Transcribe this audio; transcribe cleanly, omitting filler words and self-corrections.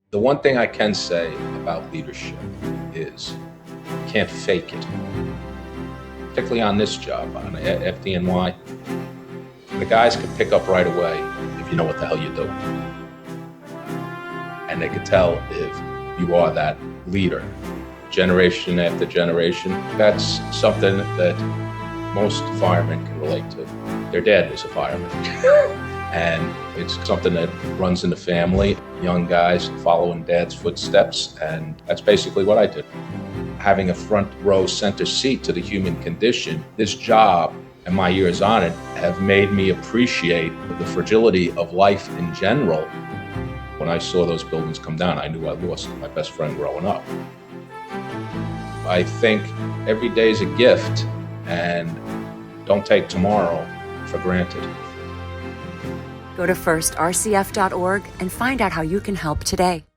The one thing I can say about leadership is you can't fake it. Particularly on this job, on FDNY, the guys can pick up right away if you know what the hell you're doing. And they can tell if you are that leader, generation after generation. That's something that most firemen can relate to. Their dad was a fireman. And it's something that runs in the family. Young guys following dad's footsteps, and that's basically what I did. Having a front row center seat to the human condition, this job and my years on it have made me appreciate the fragility of life in general. When I saw those buildings come down, I knew I lost my best friend growing up. I think every day is a gift, and don't take tomorrow for granted. Go to firstrcf.org and find out how you can help today.